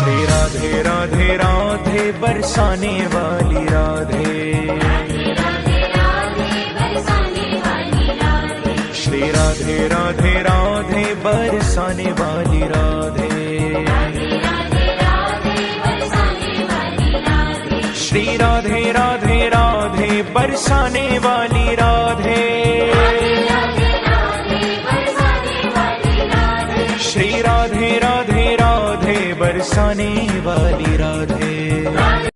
श्री राधे राधे राधे बरसाने वाली राधे, श्री राधे राधे राधे बरसाने वाली राधे, श्री राधे राधे राधे बरसाने वाली राधे, श्री राधे राधे राधे बरसाने वाली राधे।